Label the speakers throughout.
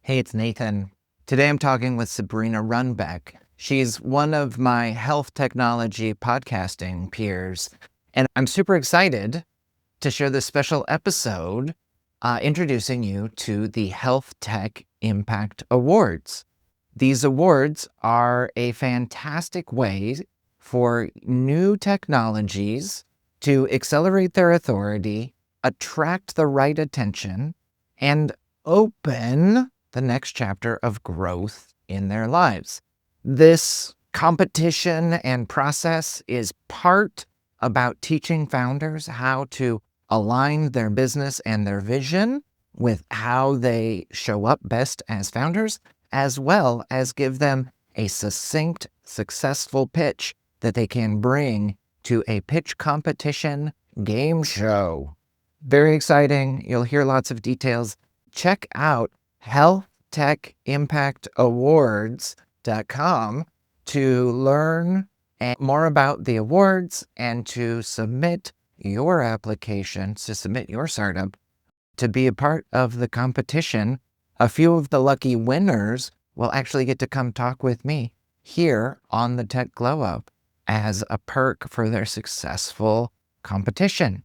Speaker 1: Hey, it's Nathan. Today I'm talking with Sabrina Runbeck. She's one of my health technology podcasting peers, and I'm super excited to share this special episode introducing you to the Health Tech Impact Awards. These awards are a fantastic way for new technologies to accelerate their authority, attract the right attention, and open the next chapter of growth in their lives. This competition and process is part about teaching founders how to align their business and their vision with how they show up best as founders, as well as give them a succinct, successful pitch that they can bring to a pitch competition game show. Very exciting. You'll hear lots of details. Check out healthtechImpactAwards.com to learn more about the awards and to submit your applications, to submit your startup to be a part of the competition. A few of the lucky winners will actually get to come talk with me here on the Tech Glow Up as a perk for their successful competition.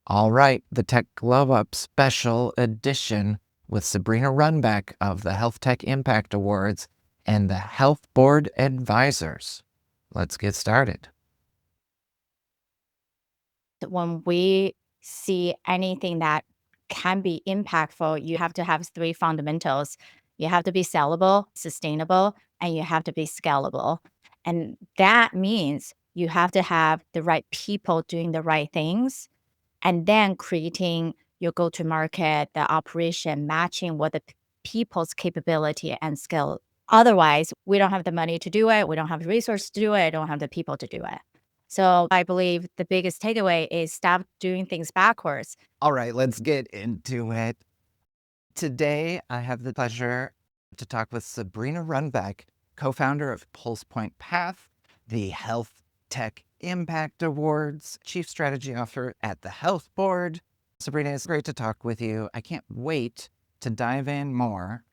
Speaker 1: All right, the Tech Glow Up special edition with Sabrina Runbeck of the Health Tech Impact Awards and the Health Board Advisors. Let's get started.
Speaker 2: When we see anything that can be impactful, you have to have three fundamentals. You have to be sellable, sustainable, and you have to be scalable. And that means you have to have the right people doing the right things and then creating your go to market, the operation, matching what the people's capability and skill. Otherwise, we don't have the money to do it. We don't have the resources to do it. Don't have the people to do it. So I believe the biggest takeaway is stop doing things backwards.
Speaker 1: All right, let's get into it. Today, I have the pleasure to talk with Sabrina Runbeck, co-founder of Pulse Point Path, the Health Tech Impact Awards, Chief Strategy Officer at the Health Board. Sabrina, it's great to talk with you. I can't wait to dive in more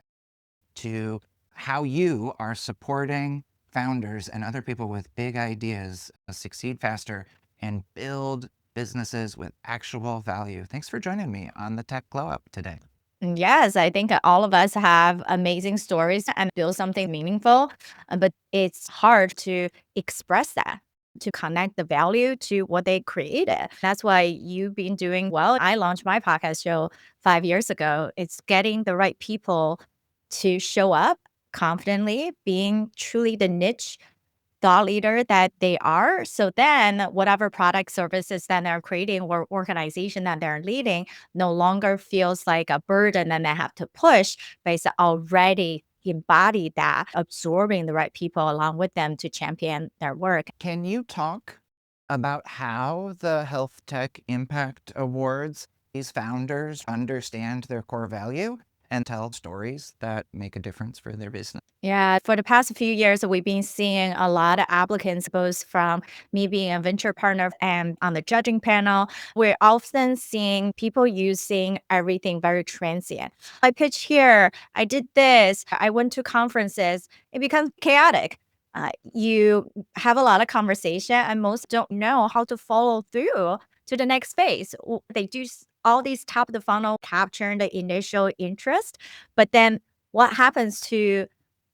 Speaker 1: to how you are supporting founders and other people with big ideas succeed faster and build businesses with actual value. Thanks for joining me on the Tech Glow Up today.
Speaker 2: Yes, I think that all of us have amazing stories and build something meaningful, but it's hard to express that, to connect the value to what they created. That's why you've been doing well. I launched my podcast show 5 years ago. It's getting the right people to show up confidently, being truly the niche thought leader that they are. So then whatever product services that they're creating or organization that they're leading no longer feels like a burden that they have to push, but it's already embody that, absorbing the right people along with them to champion their work.
Speaker 1: Can you talk about how the Health Tech Impact Awards, these founders understand their core value and tell stories that make a difference for their business?
Speaker 2: Yeah, for the past few years, we've been seeing a lot of applicants, both from me being a venture partner and on the judging panel. We're often seeing people using everything very transient. I pitched here, I did this, I went to conferences. It becomes chaotic. You have a lot of conversation, and most don't know how to follow through to the next phase. They do all these top of the funnel, capturing the initial interest, but then what happens to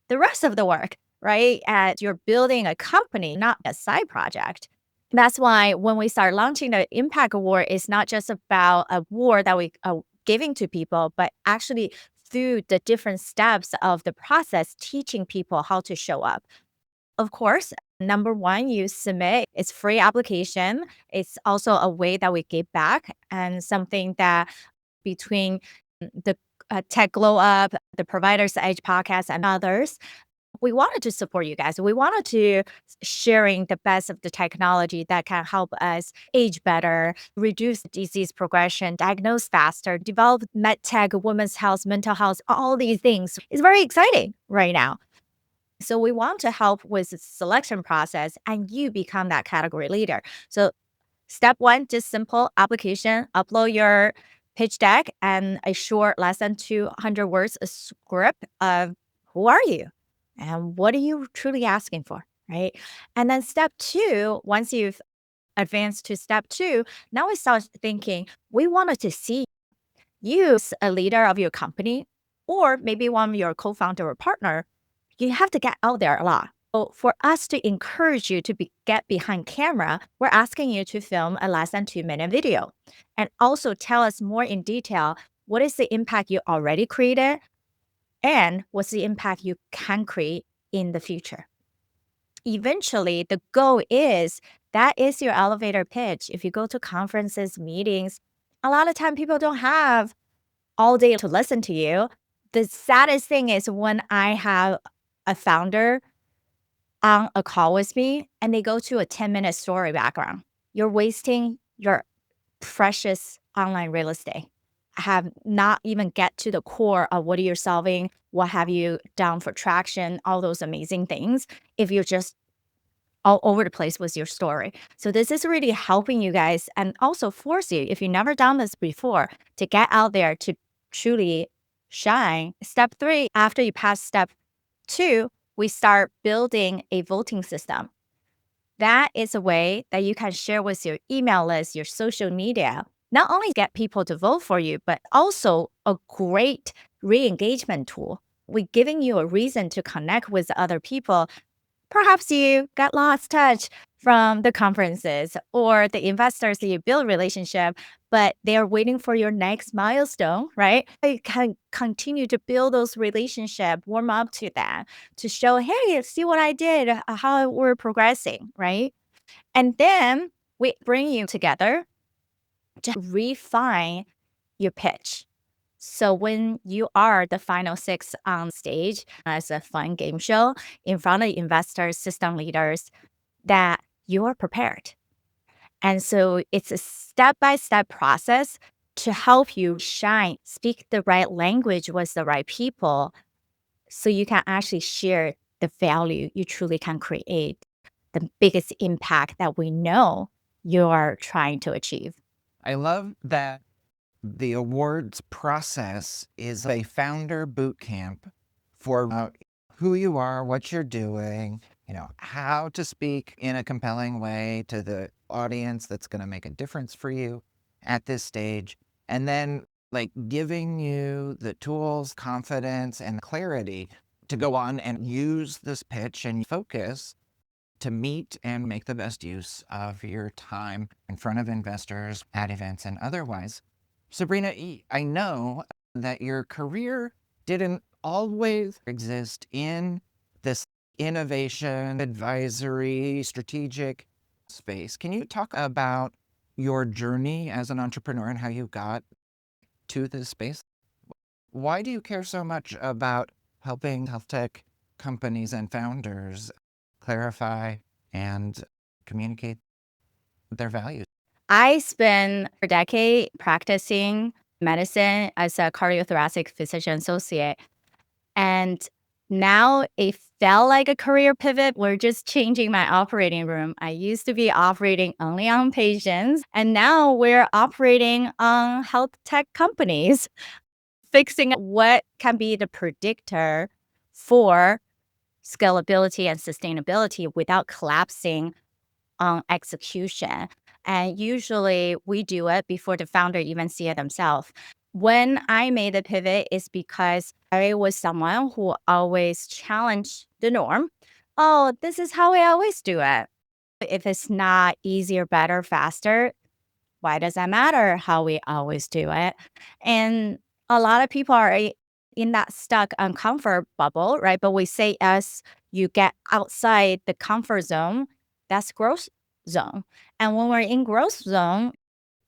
Speaker 2: the rest of the work, right? As you're building a company, not a side project. That's why when we start launching the Impact Award, it's not just about a award that we are giving to people, but actually through the different steps of the process, teaching people how to show up. Of course, number one, you submit. It's free application. It's also a way that we give back and something that between the Tech Glow Up, the Providers Edge podcast, and others, we wanted to support you guys. We wanted to sharing the best of the technology that can help us age better, reduce disease progression, diagnose faster, develop med tech, women's health, mental health, all these things. It's very exciting right now. So we want to help with the selection process and you become that category leader. So step one, just simple application, upload your pitch deck and a short, less than 200 words, a script of who are you and what are you truly asking for, right? And then step two, once you've advanced to step two, now we start thinking, we wanted to see you as a leader of your company, or maybe one of your co-founder or partner, you have to get out there a lot. So for us to encourage you to get behind camera, we're asking you to film a less than 2-minute video and also tell us more in detail what is the impact you already created and what's the impact you can create in the future. Eventually, the goal is that is your elevator pitch. If you go to conferences, meetings, a lot of time people don't have all day to listen to you. The saddest thing is when I have a founder on a call with me and they go to a 10-minute story background. You're wasting your precious online real estate. Have not even get to the core of what you're solving, what have you done for traction, all those amazing things, if you're just all over the place with your story. So this is really helping you guys and also force you, if you've never done this before, to get out there to truly shine. Step three, after you pass step two, we start building a voting system. That is a way that you can share with your email list, your social media, not only get people to vote for you, but also a great re-engagement tool. We're giving you a reason to connect with other people. Perhaps you got lost touch from the conferences or the investors that you build relationship, but they are waiting for your next milestone, right? You can continue to build those relationships, warm up to that, to show, hey, see what I did, how we're progressing, right? And then we bring you together to refine your pitch. So when you are the final six on stage as a fun game show in front of investors, system leaders, that you are prepared. And so it's a step-by-step process to help you shine, speak the right language with the right people so you can actually share the value you truly can create, the biggest impact that we know you are trying to achieve.
Speaker 1: I love that the awards process is a founder boot camp for who you are, what you're doing, how to speak in a compelling way to the audience that's going to make a difference for you at this stage. And then like giving you the tools, confidence, and clarity to go on and use this pitch and focus to meet and make the best use of your time in front of investors at events and otherwise. Sabrina, I know that your career didn't always exist in this innovation, advisory, strategic space. Can you talk about your journey as an entrepreneur and how you got to this space? Why do you care so much about helping health tech companies and founders clarify and communicate their values?
Speaker 2: I spent a decade practicing medicine as a cardiothoracic physician associate. And now it felt like a career pivot. We're just changing my operating room. I used to be operating only on patients, and now we're operating on health tech companies, fixing what can be the predictor for scalability and sustainability without collapsing on execution. And usually we do it before the founder even see it themselves. When I made the pivot is because I was someone who always challenged the norm. Oh, this is how we always do it. If it's not easier, better, faster, why does that matter how we always do it? And a lot of people are in that stuck uncomfort bubble, right? But we say as you get outside the comfort zone, that's growth zone. And when we're in growth zone,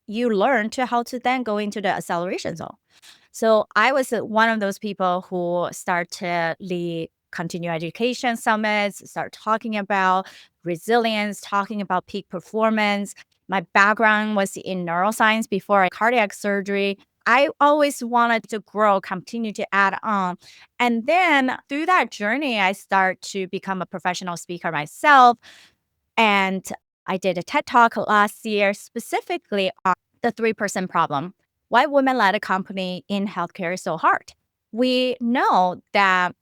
Speaker 2: you learn to how to then go into the acceleration zone. So I was one of those people who start to lead continuing education summits, start talking about resilience, talking about peak performance. My background was in neuroscience before cardiac surgery. I always wanted to grow, continue to add on. And then through that journey, I start to become a professional speaker myself. And I did a TED Talk last year specifically on the 3% problem. why women-led company in healthcare is so hard. We know that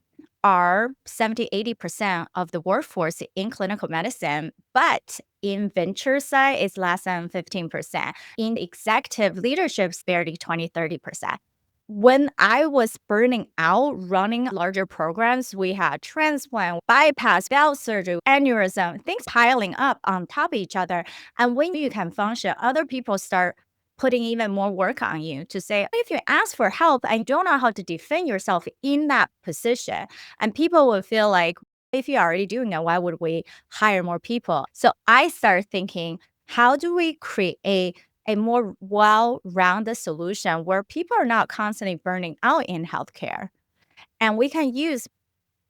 Speaker 2: are 70-80% of the workforce in clinical medicine, but in venture side, it's less than 15%. In executive leadership, it's barely 20-30%. When I was burning out running larger programs, we had transplant, bypass, valve surgery, aneurysm, things piling up on top of each other. And when you can function, other people start putting even more work on you to say, if you ask for help and don't know how to defend yourself in that position, and people will feel like, if you're already doing it, why would we hire more people? So I started thinking, how do we create a more well-rounded solution where people are not constantly burning out in healthcare? And we can use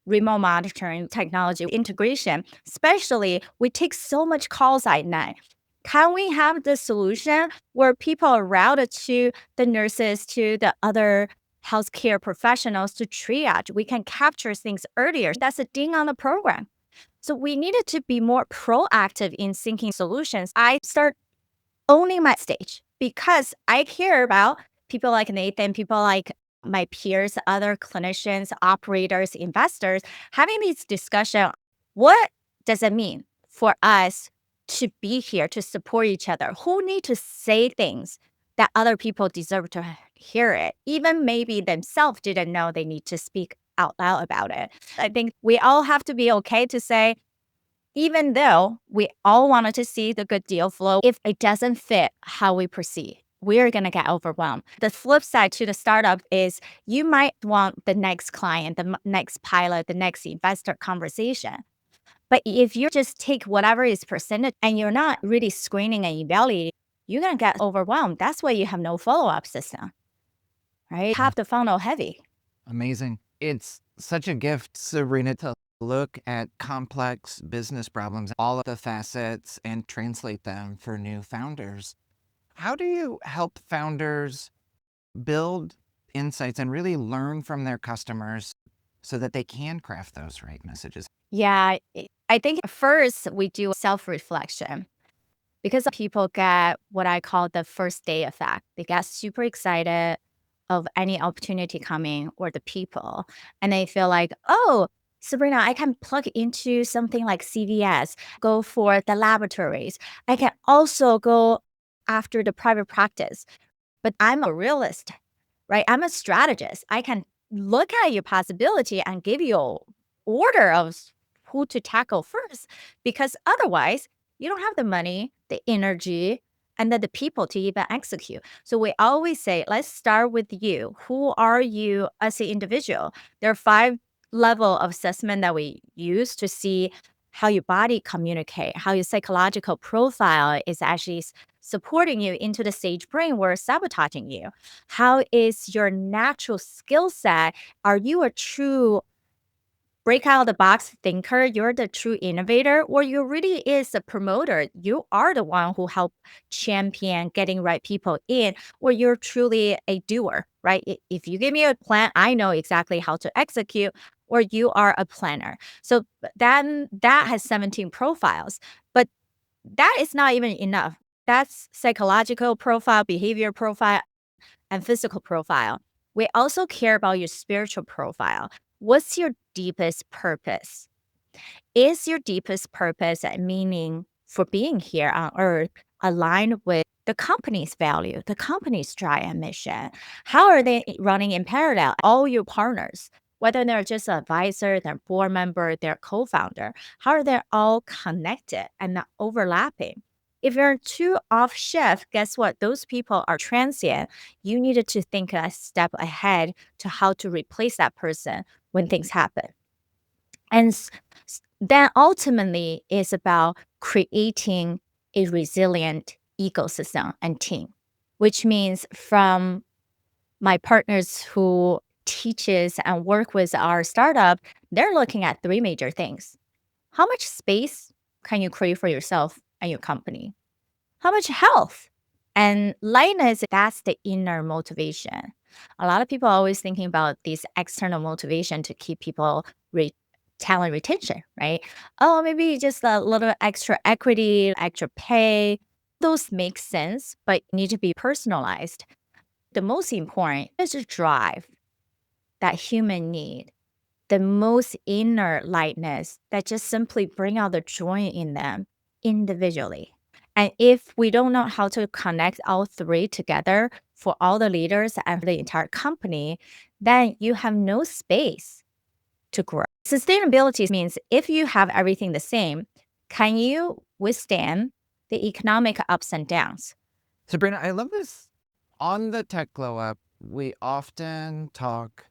Speaker 2: remote monitoring technology integration, especially we take so much calls at night. Can we have the solution where people are routed to the nurses, to the other healthcare professionals to triage? We can capture things earlier. That's a ding on the program. So we needed to be more proactive in thinking solutions. I start owning my stage because I care about people like Nathan, people like my peers, other clinicians, operators, investors, having these discussions. What does it mean for us to be here to support each other? Who need to say things that other people deserve to hear it? Even maybe themselves didn't know they need to speak out loud about it. I think we all have to be okay to say, even though we all wanted to see the good deal flow, if it doesn't fit how we proceed, we're going to get overwhelmed. The flip side to the startup is you might want the next client, the next pilot, the next investor conversation. But if you just take whatever is presented and you're not really screening and evaluating, you're going to get overwhelmed. That's why you have no follow-up system, right? Have the funnel heavy.
Speaker 1: Amazing. It's such a gift, Sabrina, to look at complex business problems, all of the facets, and translate them for new founders. How do you help founders build insights and really learn from their customers so that they can craft those right messages?
Speaker 2: Yeah, I think first we do self-reflection because people get what I call the first day effect. They get super excited of any opportunity coming or the people, and they feel like, oh, Sabrina, I can plug into something like CVS, go for the laboratories. I can also go after the private practice, but I'm a realist, right? I'm a strategist. I can look at your possibility and give you an order of who to tackle first, because otherwise you don't have the money, the energy, and then the people to even execute. So we always say, let's start with you. Who are you as an individual? There are 5 level of assessment that we use to see how your body communicate, how your psychological profile is actually supporting you into the sage brain where it's sabotaging you. How is your natural skill set? Are you a true break out of the box thinker? You're the true innovator, or you really is a promoter? You are the one who help champion getting right people in, or you're truly a doer, right? If you give me a plan, I know exactly how to execute, or you are a planner. So then that has 17 profiles, but that is not even enough. That's psychological profile, behavior profile, and physical profile. We also care about your spiritual profile. What's your deepest purpose? Is your deepest purpose and meaning for being here on earth aligned with the company's value, the company's drive and mission? How are they running in parallel? All your partners, whether they're just an advisor, they're board member, they're co-founder, how are they all connected and not overlapping? If you're too off shift, guess what? Those people are transient. You needed to think a step ahead to how to replace that person when things happen. And then ultimately is about creating a resilient ecosystem and team, which means from my partners who teaches and work with our startup, they're looking at 3 major things. How much space can you create for yourself and your company? How much health and lightness? That's the inner motivation. A lot of people are always thinking about this external motivation to keep people talent retention, right? Oh, maybe just a little extra equity, extra pay. Those make sense, but need to be personalized. The most important is to drive that human need, the most inner lightness that just simply bring out the joy in them individually. And if we don't know how to connect all three together for all the leaders and the entire company, then you have no space to grow. Sustainability means if you have everything the same, can you withstand the economic ups and downs?
Speaker 1: Sabrina, I love this. On the Tech Glow Up, we often talk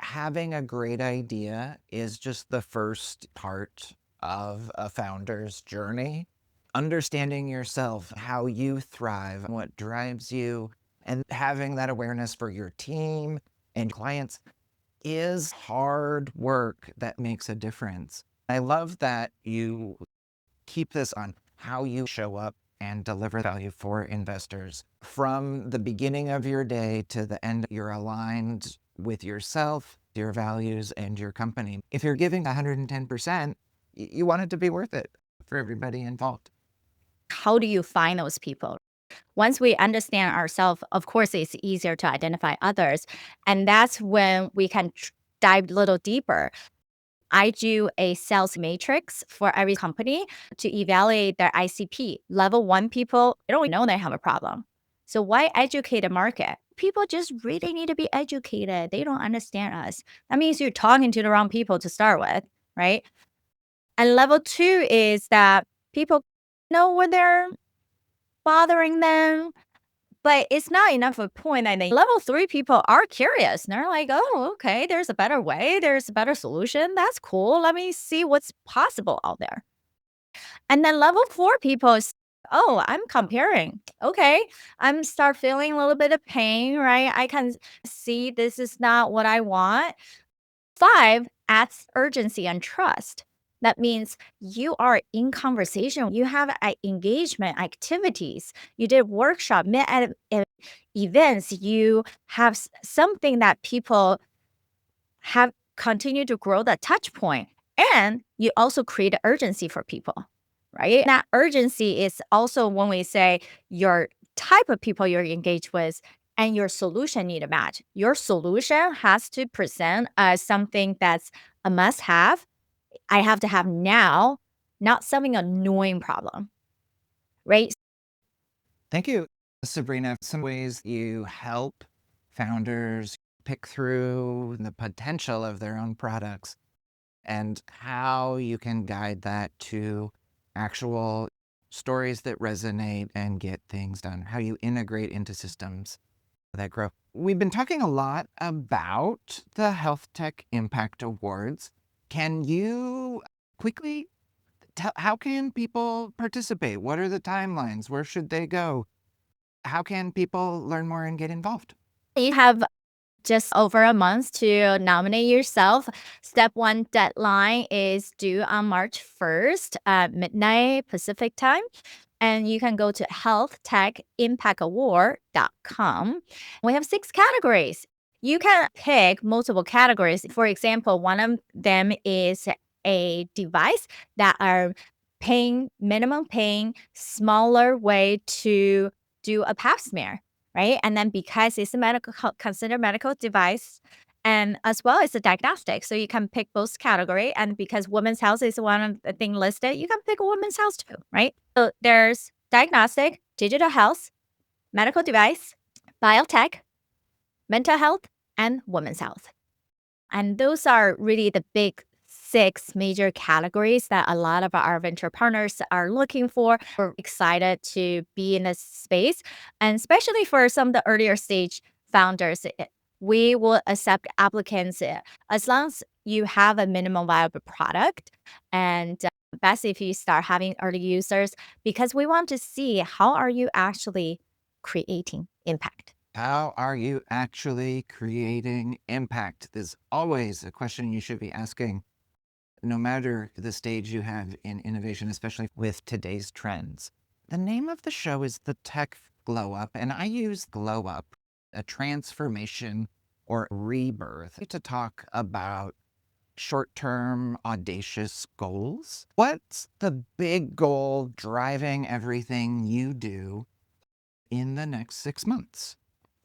Speaker 1: having a great idea is just the first part of a founder's journey. Understanding yourself, how you thrive, what drives you, and having that awareness for your team and clients is hard work that makes a difference. I love that you keep this on how you show up and deliver value for investors. From the beginning of your day to the end, you're aligned with yourself, your values, and your company. If you're giving 110%, you want it to be worth it for everybody involved.
Speaker 2: How do you find those people? Once we understand ourselves, of course, it's easier to identify others. And that's when we can dive a little deeper. I do a sales matrix for every company to evaluate their ICP. Level 1 people, they don't know they have a problem. So why educate the market? People just really need to be educated. They don't understand us. That means you're talking to the wrong people to start with, right? And level 2 is that people know when they're bothering them, but it's not enough of a point. I think level 3 people are curious. And they're like, oh, okay, there's a better way. There's a better solution. That's cool. Let me see what's possible out there. And then level 4 people is, oh, I'm comparing. Okay. I'm start feeling a little bit of pain, right? I can see this is not what I want. 5 adds urgency and trust. That means you are in conversation. You have engagement activities. You did workshop, met at events. You have something that people have continued to grow the touch point, and you also create urgency for people, right? That urgency is also when we say your type of people you're engaged with and your solution need to match. Your solution has to present as something that's a must have. I have to have now, not something annoying problem, right?
Speaker 1: Thank you, Sabrina. Some ways you help founders pick through the potential of their own products and how you can guide that to actual stories that resonate and get things done, how you integrate into systems that grow. We've been talking a lot about the Health Tech Impact Awards. Can you quickly tell how can people participate? What are the timelines? Where should they go? How can people learn more and get involved?
Speaker 2: You have just over a month to nominate yourself. Step 1 deadline is due on March 1st at midnight Pacific time. And you can go to healthtechimpactaward.com. We have 6 categories. You can pick multiple categories. For example, one of them is a device that are minimum paying, smaller way to do a pap smear, right? And then because it's a considered medical device, and as well as a diagnostic, so you can pick both category. And because women's health is one of the thing listed, you can pick a women's health too, right? So there's diagnostic, digital health, medical device, biotech, mental health, and women's health. And those are really the big 6 major categories that a lot of our venture partners are looking for. We're excited to be in this space. And especially for some of the earlier stage founders, we will accept applicants as long as you have a minimum viable product. And best if you start having early users, because we want to see how are you actually creating impact.
Speaker 1: How are you actually creating impact? There's always a question you should be asking, no matter the stage you have in innovation, especially with today's trends. The name of the show is The Tech Glow Up, and I use glow up, a transformation or rebirth, to talk about short-term audacious goals. What's the big goal driving everything you do in the next 6 months?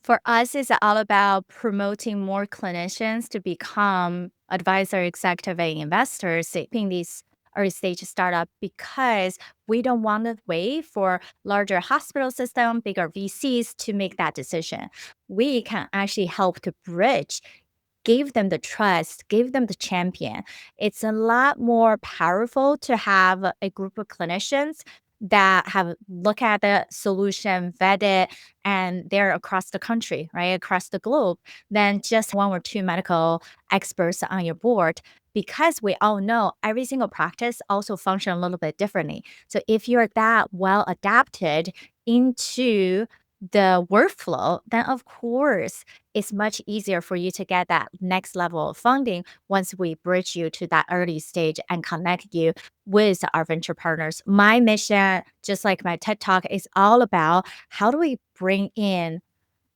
Speaker 2: For us, it's all about promoting more clinicians to become advisor, executive, and investors in these early stage startup because we don't want to wait for larger hospital system, bigger VCs to make that decision. We can actually help to bridge, give them the trust, give them the champion. It's a lot more powerful to have a group of clinicians that have look at the solution, vet it, and they're across the country, right? Across the globe, than just one or two medical experts on your board. Because we all know every single practice also function a little bit differently. So if you're that well adapted into the workflow, then of course it's much easier for you to get that next level of funding once we bridge you to that early stage and connect you with our venture partners. My mission, just like my TED Talk, is all about how do we bring in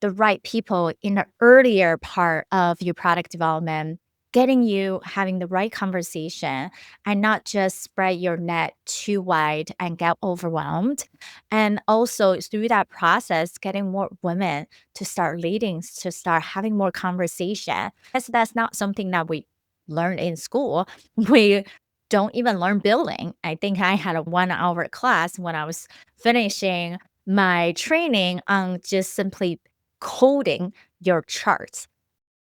Speaker 2: the right people in the earlier part of your product development, getting you having the right conversation and not just spread your net too wide and get overwhelmed. And also through that process, getting more women to start leading, to start having more conversation. That's not something that we learn in school. We don't even learn billing. I think I had a 1 hour class when I was finishing my training on just simply coding your charts,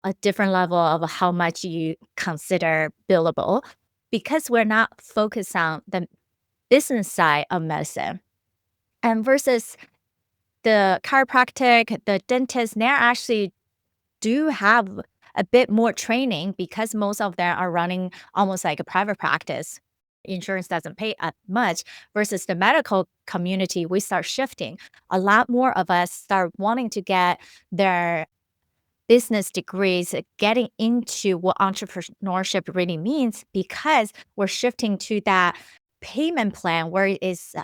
Speaker 2: a different level of how much you consider billable, because we're not focused on the business side of medicine. And versus the chiropractic, the dentist, they actually do have a bit more training because most of them are running almost like a private practice. Insurance doesn't pay as much versus the medical community, we start shifting. A lot more of us start wanting to get their business degrees, getting into what entrepreneurship really means because we're shifting to that payment plan where it is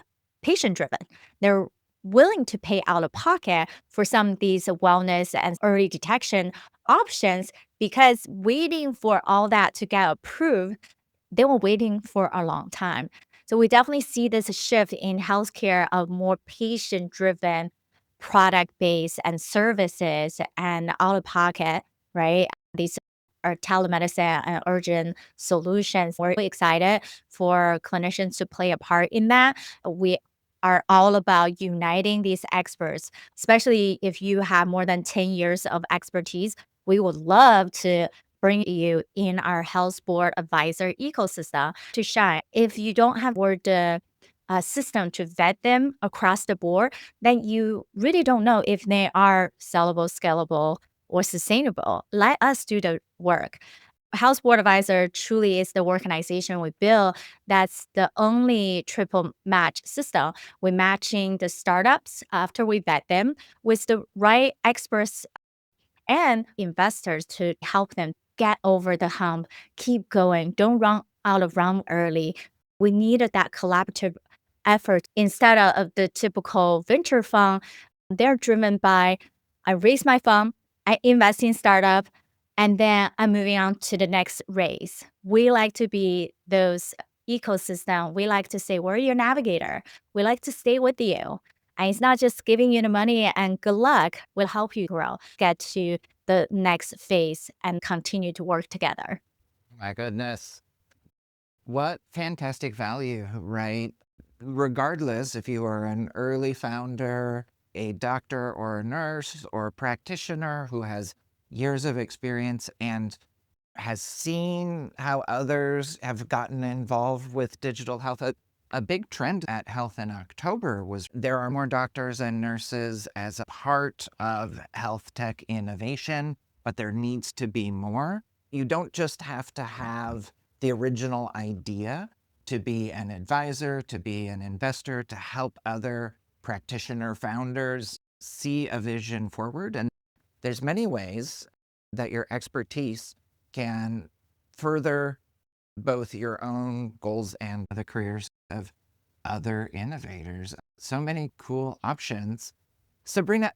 Speaker 2: patient driven. They're willing to pay out of pocket for some of these wellness and early detection options because waiting for all that to get approved, they were waiting for a long time. So we definitely see this shift in healthcare of more patient driven product based and services and out of pocket, right? These are telemedicine and urgent solutions. We're really excited for clinicians to play a part in that. We are all about uniting these experts, especially if you have more than 10 years of expertise. We would love to bring you in our health board advisor ecosystem to shine. If you don't have board system to vet them across the board, then you really don't know if they are sellable, scalable, or sustainable. Let us do the work. House Board Advisor truly is the organization we build that's the only triple match system. We're matching the startups after we vet them with the right experts and investors to help them get over the hump, keep going, don't run out of run early. We needed that collaborative effort instead of the typical venture fund. They're driven by I raise my fund, I invest in startup, and then I'm moving on to the next raise. We like to be those ecosystem. We like to say we're your navigator. We like to stay with you. And it's not just giving you the money and good luck. We'll help you grow, get to the next phase, and continue to work together.
Speaker 1: My goodness. What fantastic value, right? Regardless if you are an early founder, a doctor or a nurse or a practitioner who has years of experience and has seen how others have gotten involved with digital health. A big trend at Health in October was there are more doctors and nurses as a part of health tech innovation, but there needs to be more. You don't just have to have the original idea to be an advisor, to be an investor, to help other practitioner founders see a vision forward. And there's many ways that your expertise can further both your own goals and the careers of other innovators. So many cool options. Sabrina,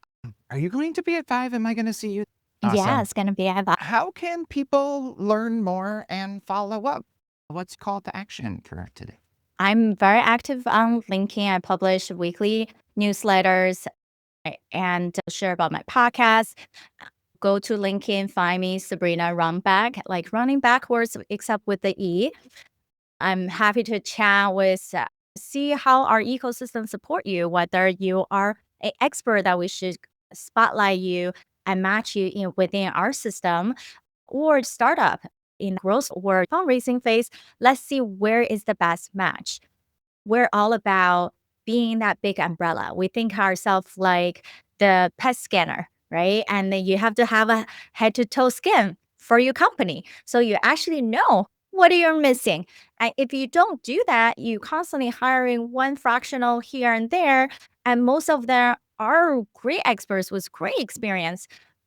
Speaker 1: are you going to be at 5? Am I going to see you?
Speaker 2: Yeah,
Speaker 1: Awesome.
Speaker 2: it's going to be a lot.
Speaker 1: How can people learn more and follow up? What's call to action for today?
Speaker 2: I'm very active on LinkedIn. I publish weekly newsletters. and share about my podcast. Go to LinkedIn, find me, Sabrina Runbeck, like running backwards, except with the E. I'm happy to chat with, see how our ecosystem support you, whether you are an expert that we should spotlight you and match you within our system, or startup in growth or fundraising phase. Let's see where is the best match. We're all about being that big umbrella. We think ourselves like the pet scanner, right? And then you have to have a head to toe skin for your company. So you actually know what you're missing. And if you don't do that, you constantly hiring one fractional here and there. And most of them are great experts with great experience,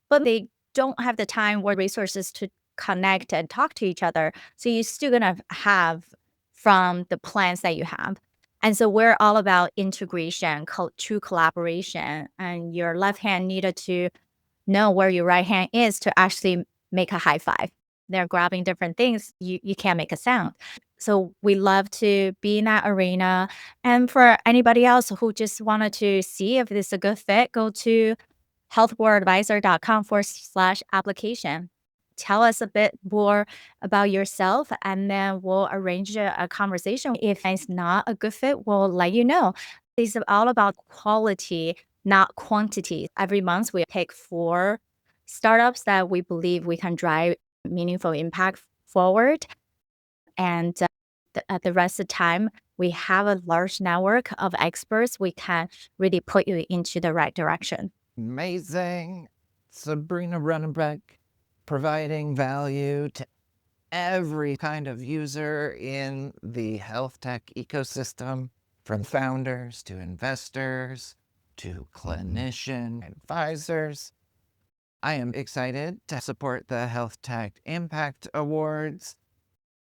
Speaker 2: but they don't have the time or resources to connect and talk to each other. So you're still gonna have from the plans that you have. And so we're all about integration, true collaboration, and your left hand needed to know where your right hand is to actually make a high five. They're grabbing different things. You can't make a sound. So we love to be in that arena. And for anybody else who just wanted to see if this is a good fit, go to healthwareadvisor.com/application. Tell us a bit more about yourself, and then we'll arrange a conversation. If it's not a good fit, we'll let you know. It's all about quality, not quantity. Every month, we pick 4 startups that we believe we can drive meaningful impact forward. And the rest of the time, we have a large network of experts. We can really put you into the right direction.
Speaker 1: Amazing. Sabrina Runbeck, providing value to every kind of user in the health tech ecosystem, from founders to investors to clinician advisors. I am excited to support the Health Tech Impact Awards.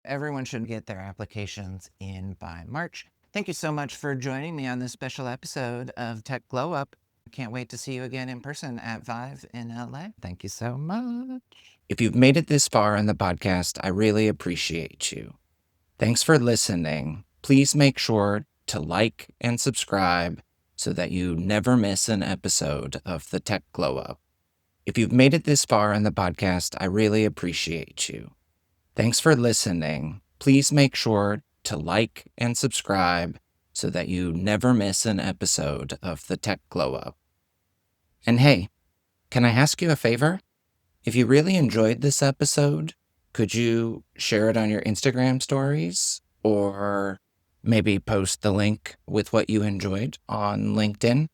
Speaker 1: Everyone should get their applications in by March. Thank you so much for joining me on this special episode of Tech Glow Up. Can't wait to see you again in person at Vive in LA. Thank you so much. If you've made it this far in the podcast, I really appreciate you. Thanks for listening. Please make sure to like and subscribe so that you never miss an episode of the Tech Glow Up. If you've made it this far in the podcast, I really appreciate you. Thanks for listening. Please make sure to like and subscribe so that you never miss an episode of the Tech Glow Up. And hey, can I ask you a favor? If you really enjoyed this episode, could you share it on your Instagram stories, or maybe post the link with what you enjoyed on LinkedIn?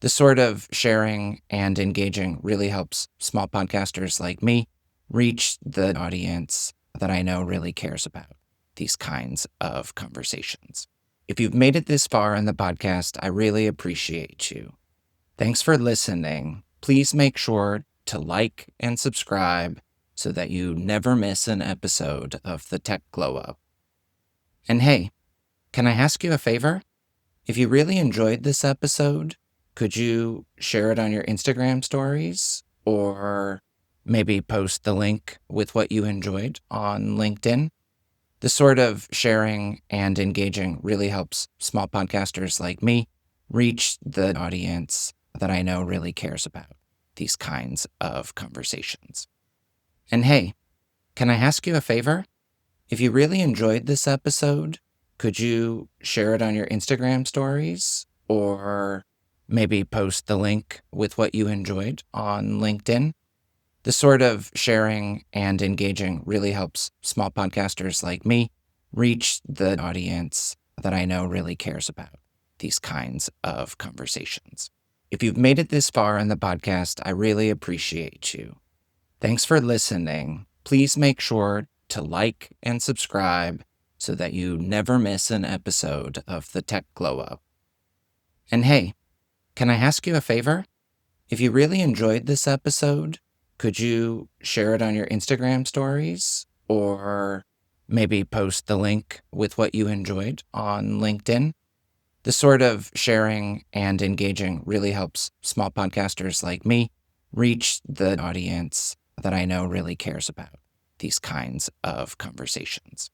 Speaker 1: This sort of sharing and engaging really helps small podcasters like me reach the audience that I know really cares about these kinds of conversations. If you've made it this far in the podcast, I really appreciate you. Thanks for listening. Please make sure to like and subscribe so that you never miss an episode of the Tech Glow Up. And hey, can I ask you a favor? If you really enjoyed this episode, could you share it on your Instagram stories, or maybe post the link with what you enjoyed on LinkedIn? This sort of sharing and engaging really helps small podcasters like me reach the audience that I know really cares about these kinds of conversations. And hey, can I ask you a favor? If you really enjoyed this episode, could you share it on your Instagram stories, or maybe post the link with what you enjoyed on LinkedIn? This sort of sharing and engaging really helps small podcasters like me reach the audience that I know really cares about these kinds of conversations. If you've made it this far in the podcast, I really appreciate you. Thanks for listening. Please make sure to like and subscribe so that you never miss an episode of the Tech Glow Up. And hey, can I ask you a favor? If you really enjoyed this episode, could you share it on your Instagram stories, or maybe post the link with what you enjoyed on LinkedIn? This sort of sharing and engaging really helps small podcasters like me reach the audience that I know really cares about these kinds of conversations.